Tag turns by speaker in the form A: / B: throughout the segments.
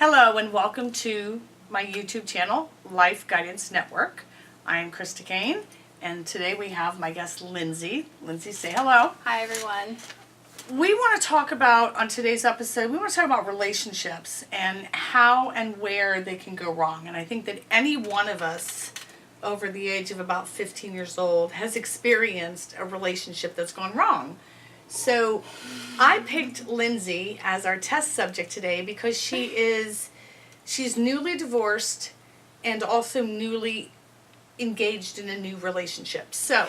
A: Hello and welcome to my YouTube channel, Life Guidance Network. I am Krista Kane and today we have my guest Lindsay. Lindsay, say hello.
B: Hi everyone.
A: We want to talk about, on today's episode, we want to talk about relationships and how and where they can go wrong. And I think that any one of us over the age of about 15 years old has experienced a relationship that's gone wrong. So I picked Lindsay as our test subject today because she's newly divorced and also newly engaged in a new relationship. So,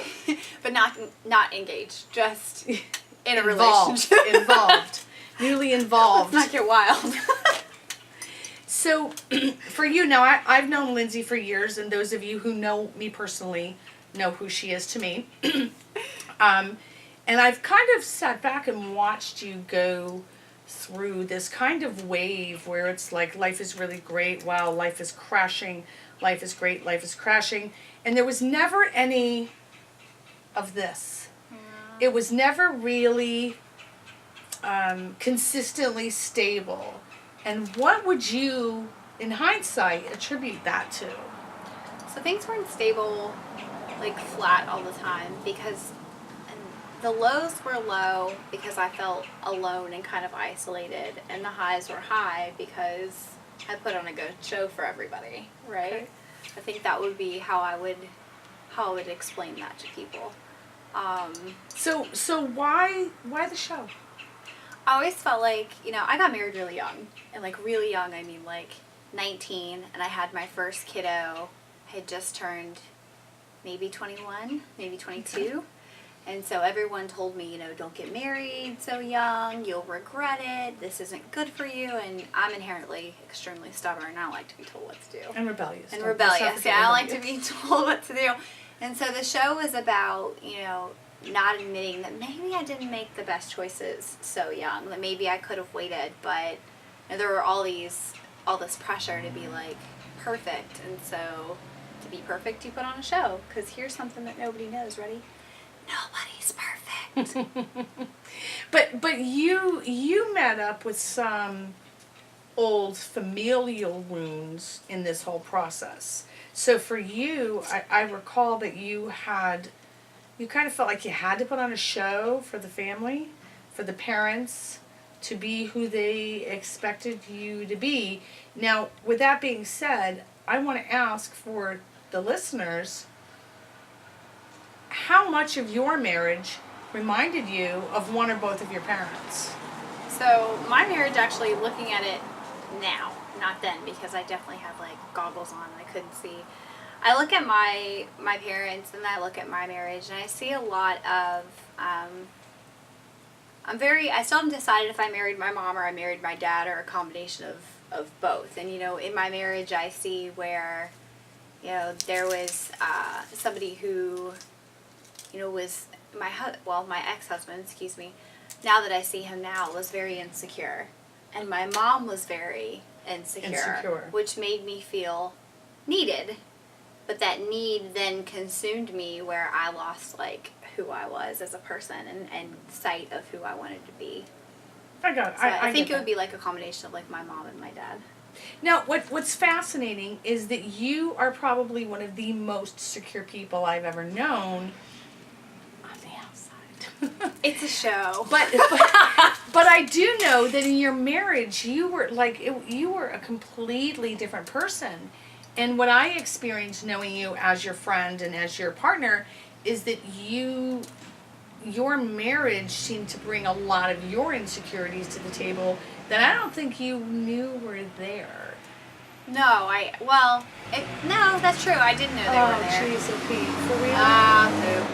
B: But not engaged, just in a
A: involved,
B: relationship.
A: involved, newly involved.
B: Let's not get wild.
A: So, for you now, I've known Lindsay for years, and those of you who know me personally know who she is to me. And I've kind of sat back and watched you go through this kind of wave where it's like life is really great, wow, life is crashing, life is great, life is crashing. And there was never any of this.
B: Yeah.
A: It was never really consistently stable. And what would you, in hindsight, attribute that to?
B: So things weren't stable, like flat all the time because the lows were low because I felt alone and kind of isolated, and the highs were high because I put on a good show for everybody, right?
A: Okay.
B: I think that would be how I would explain that to people.
A: So why the show?
B: I always felt like, I got married really young. And like really young, I mean like 19. And I had my first kiddo. I had just turned maybe 21, maybe 22.
A: Okay.
B: And so everyone told me, don't get married so young. You'll regret it. This isn't good for you. And I'm inherently extremely stubborn. I don't like to be told what to do.
A: And rebellious.
B: And rebellious. Yeah, I don't like to be told what to do. And so the show was about, not admitting that maybe I didn't make the best choices so young, that maybe I could have waited, but there were all this pressure to be like perfect, and so to be perfect you put on a show, because here's something that nobody knows. Ready? Nobody's perfect.
A: But you met up with some old familial wounds in this whole process. So for you, I recall that you kind of felt like you had to put on a show for the family, for the parents, to be who they expected you to be. Now, with that being said, I want to ask for the listeners, how much of your marriage reminded you of one or both of your parents?
B: So my marriage, actually looking at it now, not then, because I definitely had like goggles on and I couldn't see. I look at my parents and I look at my marriage and I see a lot of, I still haven't decided if I married my mom or I married my dad or a combination of both. And, in my marriage I see where, there was somebody who, was my ex-husband, excuse me, now that I see him now, was very insecure. And my mom was very insecure. Which made me feel needed. But that need then consumed me, where I lost, like, who I was as a person and sight of who I wanted to be.
A: I got it.
B: So
A: I
B: think
A: get
B: it would
A: that.
B: be like a combination of, like, my mom and my dad.
A: Now, what's fascinating is that you are probably one of the most secure people I've ever known on the outside.
B: It's a show.
A: But I do know that in your marriage, you were a completely different person. And what I experienced knowing you as your friend and as your partner is that your marriage seemed to bring a lot of your insecurities to the table that I don't think you knew were there.
B: No, no, that's true. I didn't know they were there.
A: Oh, jeez, Pete, for real?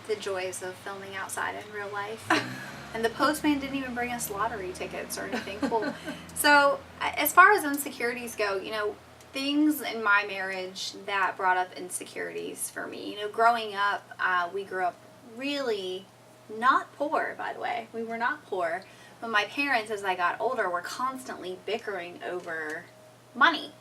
B: The joys of filming outside in real life. And the postman didn't even bring us lottery tickets or anything cool. So, as far as insecurities go, things in my marriage that brought up insecurities for me. Growing up, we grew up really not poor, by the way. We were not poor. But my parents, as I got older, were constantly bickering over money.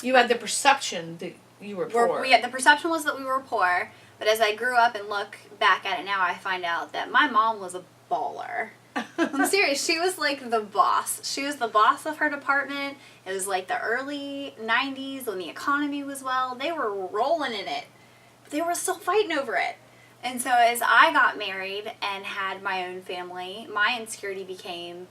A: You had the perception that you were poor.
B: The perception was that we were poor. But as I grew up and look back at it now, I find out that my mom was a baller. I'm serious. She was like the boss. She was the boss of her department. It was like the early 90s when the economy was well. They were rolling in it. But they were still fighting over it. And so as I got married and had my own family, my insecurity became,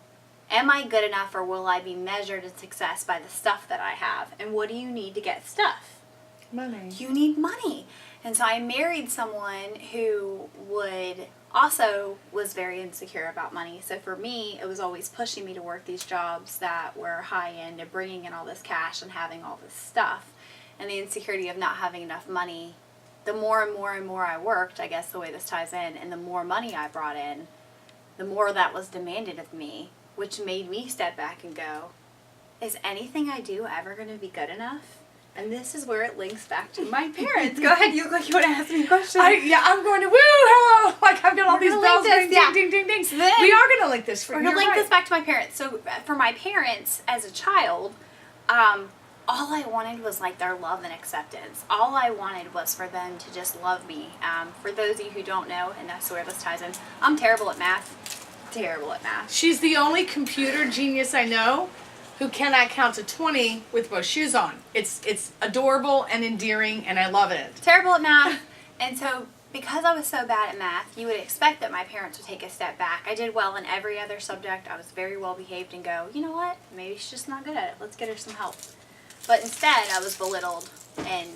B: am I good enough or will I be measured in success by the stuff that I have? And what do you need to get stuff?
A: Money.
B: You need money. And so I married someone who was very insecure about money. So for me, it was always pushing me to work these jobs that were high end and bringing in all this cash and having all this stuff. And the insecurity of not having enough money, the more and more and more I worked, I guess the way this ties in, and the more money I brought in, the more that was demanded of me, which made me step back and go, is anything I do ever going to be good enough? And this is where it links back to my parents. Go ahead, you look like you want to ask me a question.
A: I'm going to woo, hello. Like I've got all these
B: gonna
A: bells
B: link
A: going
B: this, yeah.
A: ding, ding, ding, ding.
B: So then-
A: We are going to link this.
B: We're going to link this back to my parents. So for my parents, as a child, all I wanted was like their love and acceptance. All I wanted was for them to just love me. For those of you who don't know, and that's where this ties in, I'm terrible at math. Terrible at math.
A: She's the only computer genius I know who cannot count to 20 with both shoes on. It's adorable and endearing, and I love it.
B: Terrible at math. And so because I was so bad at math, you would expect that my parents would take a step back. I did well in every other subject. I was very well behaved and go, you know what? Maybe she's just not good at it. Let's get her some help. But instead, I was belittled and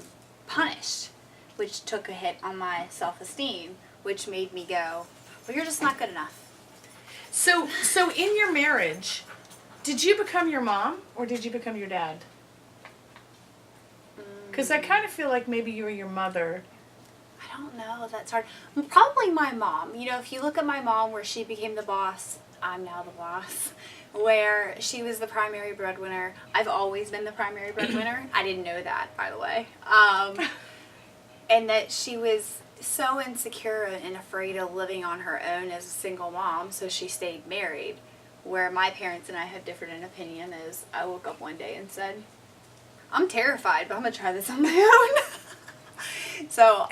B: punished, which took a hit on my self-esteem, which made me go, well, you're just not good enough.
A: So in your marriage, did you become your mom or did you become your dad? Because I kind of feel like maybe you were your mother.
B: I don't know. That's hard. Probably my mom. You know, if you look at my mom where she became the boss, I'm now the boss. Where she was the primary breadwinner. I've always been the primary breadwinner. I didn't know that, by the way. And that she was so insecure and afraid of living on her own as a single mom, so she stayed married. Where my parents and I have different in opinion is I woke up one day and said, I'm terrified, but I'm going to try this on my own.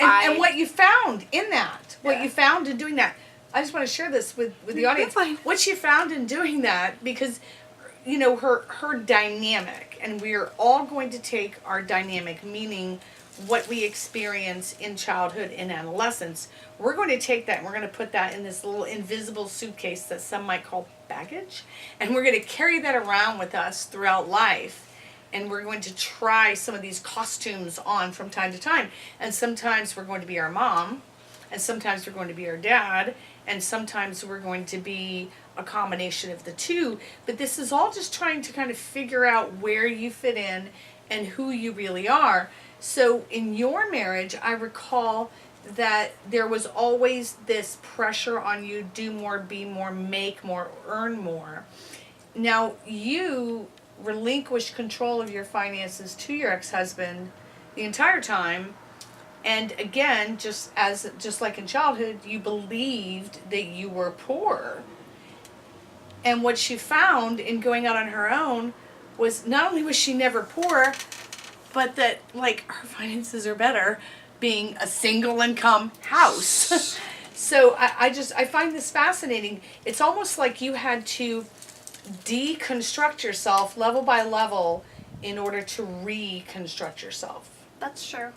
B: And
A: what you found in that, what
B: Yeah.
A: you found in doing that, I just want to share this with the audience.
B: Fine.
A: What you found in doing that, because, you know, her dynamic, and we are all going to take our dynamic, meaning what we experience in childhood and adolescence, we're going to take that and we're going to put that in this little invisible suitcase that some might call baggage, and we're going to carry that around with us throughout life. And we're going to try some of these costumes on from time to time. And sometimes we're going to be our mom, and sometimes we're going to be our dad, and sometimes we're going to be a combination of the two. But this is all just trying to kind of figure out where you fit in and who you really are. So in your marriage, I recall that there was always this pressure on you, do more, be more, make more, earn more. Now, you relinquished control of your finances to your ex-husband the entire time, and again, just like in childhood, you believed that you were poor. And what she found in going out on her own was not only was she never poor, but that like her finances are better being a single income house. So I find this fascinating. It's almost like you had to deconstruct yourself level by level in order to reconstruct yourself.
B: That's true.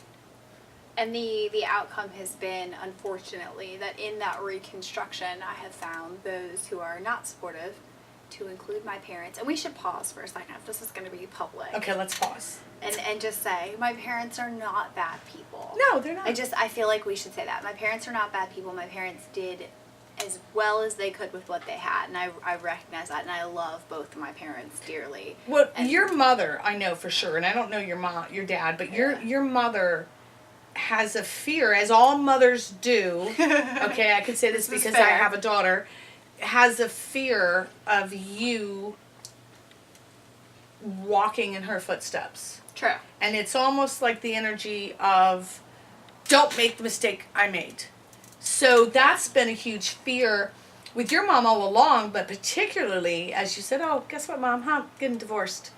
B: And the outcome has been, unfortunately, that in that reconstruction, I have found those who are not supportive, to include my parents. And we should pause for a second if this is going to be public.
A: Okay, let's pause.
B: And just say, my parents are not bad people.
A: No, they're not.
B: I feel like we should say that. My parents are not bad people. My parents did as well as they could with what they had. And I recognize that. And I love both of my parents dearly.
A: Well,
B: and
A: your mother, I know for sure, and I don't know your dad, but your mother has a fear, as all mothers do. Okay, I can say this
B: This is
A: because I
B: fair.
A: have a daughter. Has a fear of you walking in her footsteps.
B: True.
A: And it's almost like the energy of, don't make the mistake I made. So that's been a huge fear with your mom all along, but particularly as you said, oh, guess what, Mom? I'm getting divorced.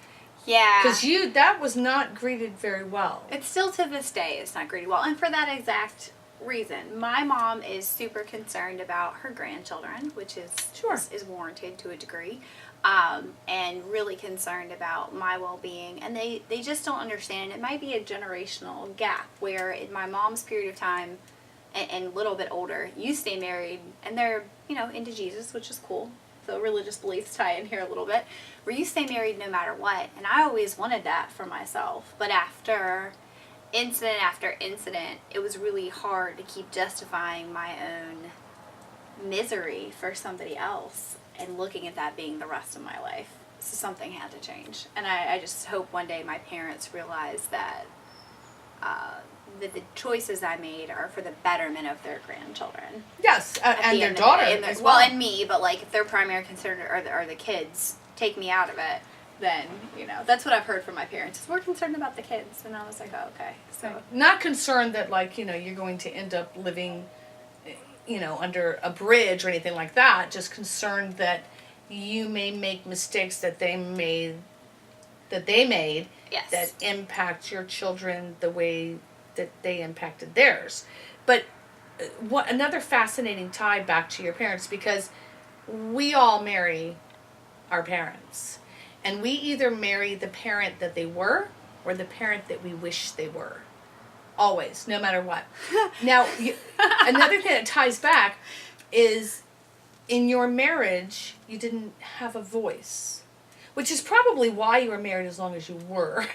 B: Yeah.
A: Because that was not greeted very well.
B: It's still to this day, it's not greeted well. And for that exact reason. My mom is super concerned about her grandchildren, which
A: Sure.
B: is warranted to a degree, and really concerned about my well-being. And they just don't understand. It might be a generational gap where in my mom's period of time and a little bit older, you stay married and they're, into Jesus, which is cool. So religious beliefs tie in here a little bit, where you stay married no matter what. And I always wanted that for myself. But after incident, it was really hard to keep justifying my own misery for somebody else and looking at that being the rest of my life. So something had to change. And I just hope one day my parents realize that the choices I made are for the betterment of their grandchildren.
A: Yes,
B: At
A: and
B: the
A: their
B: end of
A: daughter
B: it.
A: as well.
B: And me, but like if their primary concern are the kids, take me out of it, then, that's what I've heard from my parents. Is we're concerned about the kids. And I was like, oh, okay. So
A: Not concerned that, like, you're going to end up living, under a bridge or anything like that. Just concerned that you may make mistakes that they made,
B: yes.
A: that impact your children the way that they impacted theirs. But what another fascinating tie back to your parents, because we all marry our parents. And we either marry the parent that they were or the parent that we wish they were. Always, no matter what. Now, another thing that ties back is in your marriage, you didn't have a voice, which is probably why you were married as long as you were.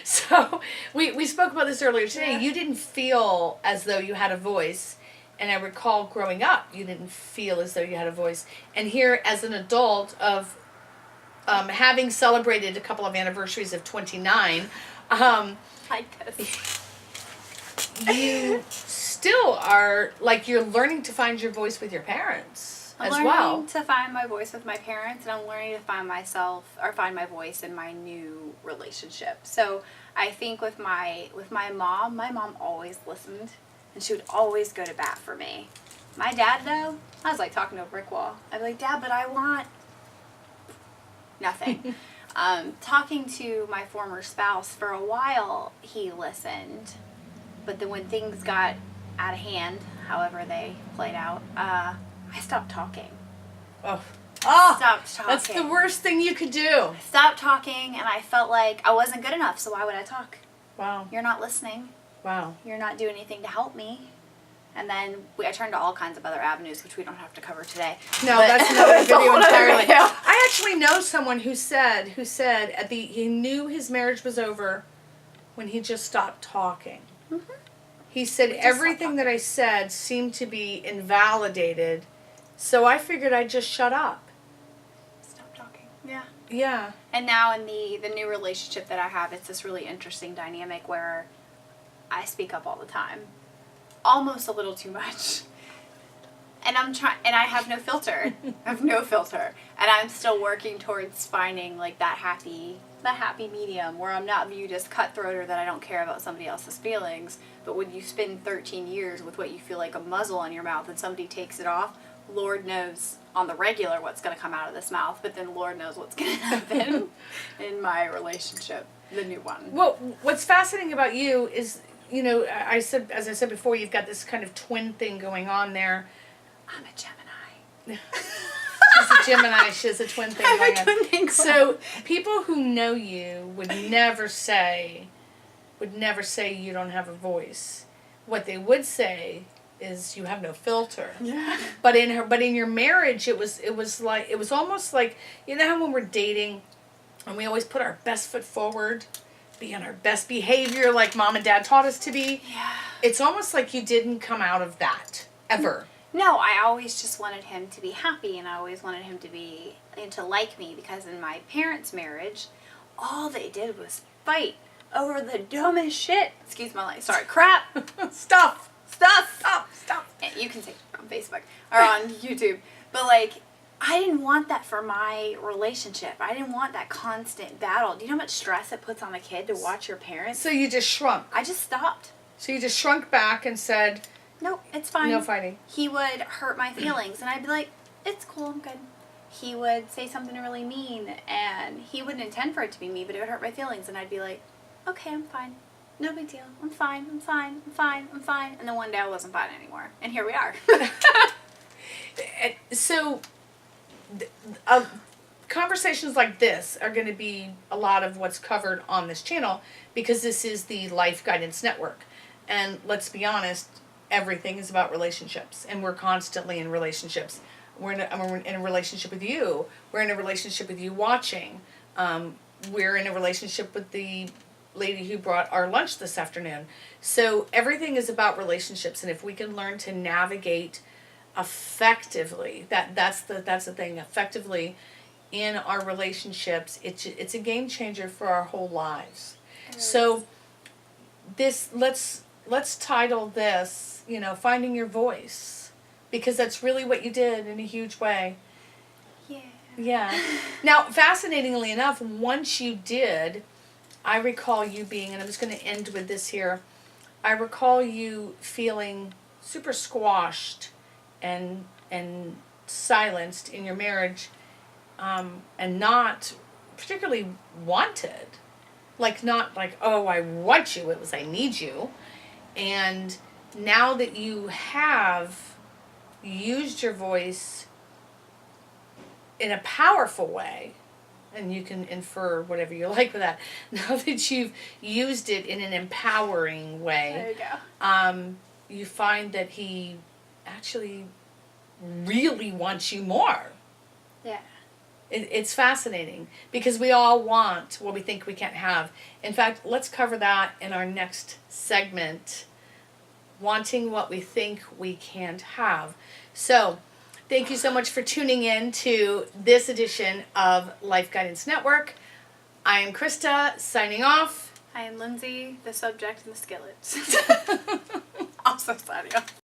A: So we spoke about this earlier today.
B: Yeah.
A: You didn't feel as though you had a voice. And I recall growing up, you didn't feel as though you had a voice. And here, as an adult of having celebrated a couple of anniversaries of 29,
B: Like this.
A: you still are, like, you're learning to find your voice with your parents
B: I'm
A: as
B: learning
A: well.
B: to find my voice with my parents, and I'm learning to find my voice in my new relationship. So I think with my mom always listened, and she would always go to bat for me. My dad, though, I was like talking to a brick wall. I'd be like, Dad, but I want nothing. Talking to my former spouse for a while, he listened, but then when things got out of hand, however they played out, I stopped talking.
A: Oh,
B: Stopped talking.
A: that's the worst thing you could do.
B: Stopped talking, and I felt like I wasn't good enough, so why would I talk?
A: Wow,
B: You're not listening.
A: wow.
B: You're not doing anything to help me. And then I turned to all kinds of other avenues, which we don't have to cover today.
A: No,
B: But-
A: that's another
B: That's a
A: video
B: whole other
A: entirely.
B: video.
A: I actually know someone who said he knew his marriage was over when he just stopped talking.
B: Mm-hmm.
A: He said
B: Just
A: everything
B: stop
A: that I said seemed to be invalidated, so I figured I'd just shut up.
B: Stop talking. Yeah.
A: Yeah.
B: And now in the new relationship that I have, it's this really interesting dynamic where I speak up all the time. Almost a little too much. And I have no filter. I have no filter. And I'm still working towards finding like that happy medium where I'm not viewed as cutthroat or that I don't care about somebody else's feelings. But when you spend 13 years with what you feel like a muzzle on your mouth and somebody takes it off, Lord knows on the regular what's going to come out of this mouth, but then Lord knows what's going to happen in my relationship, the new one.
A: Well, what's fascinating about you is, as I said before, you've got this kind of twin thing going on there.
B: I'm a Gemini.
A: She's a Gemini. She has a twin thing
B: I'm a
A: going on.
B: twin thing going
A: So people who know you would never say you don't have a voice. What they would say is you have no filter.
B: Yeah.
A: But in your marriage, it was almost like, how when we're dating, and we always put our best foot forward, be on our best behavior, like Mom and Dad taught us to be.
B: Yeah.
A: It's almost like you didn't come out of that ever.
B: No, I always just wanted him to be happy, and I always wanted him to be and to like me, because in my parents' marriage, all they did was fight over the dumbest shit. Excuse my language. Sorry, crap.
A: Stuff.
B: Stop. And you can say it on Facebook or on YouTube, but like, I didn't want that for my relationship. I didn't want that constant battle. Do you know how much stress it puts on a kid to watch your parents?
A: So you just shrunk.
B: I just stopped.
A: So you just shrunk back and said,
B: Nope, it's fine.
A: no fighting.
B: He would hurt my feelings, and I'd be like, it's cool, I'm good. He would say something really mean, and he wouldn't intend for it to be me, but it would hurt my feelings, and I'd be like, okay, I'm fine. no big deal. I'm fine. I'm fine. I'm fine. I'm fine. And then one day I wasn't fine anymore, and here we are.
A: So, conversations like this are going to be a lot of what's covered on this channel because this is the Life Guidance Network. And let's be honest, everything is about relationships, and we're constantly in relationships. We're in a relationship with you. We're in a relationship with you watching. We're in a relationship with the lady who brought our lunch this afternoon. So everything is about relationships, and if we can learn to navigate effectively, that's the thing, effectively in our relationships, it's a game changer for our whole lives. So this let's title this, finding your voice, because that's really what you did in a huge way.
B: Yeah.
A: Yeah. Now, fascinatingly enough, once you did, I recall you being, and I'm just going to end with this here, I recall you feeling super squashed and silenced in your marriage, and not particularly wanted. Not like, oh, I want you. It was, I need you. And now that you have used your voice in a powerful way, and you can infer whatever you like with that, now that you've used it in an empowering way,
B: There you go.
A: You find that he actually really wants you more.
B: Yeah.
A: It's fascinating because we all want what we think we can't have. In fact, let's cover that in our next segment, wanting what we think we can't have. So, thank you so much for tuning in to this edition of Life Guidance Network. I am Krista, signing off.
B: I am Lindsay, the subject and the skillet. Also signing off.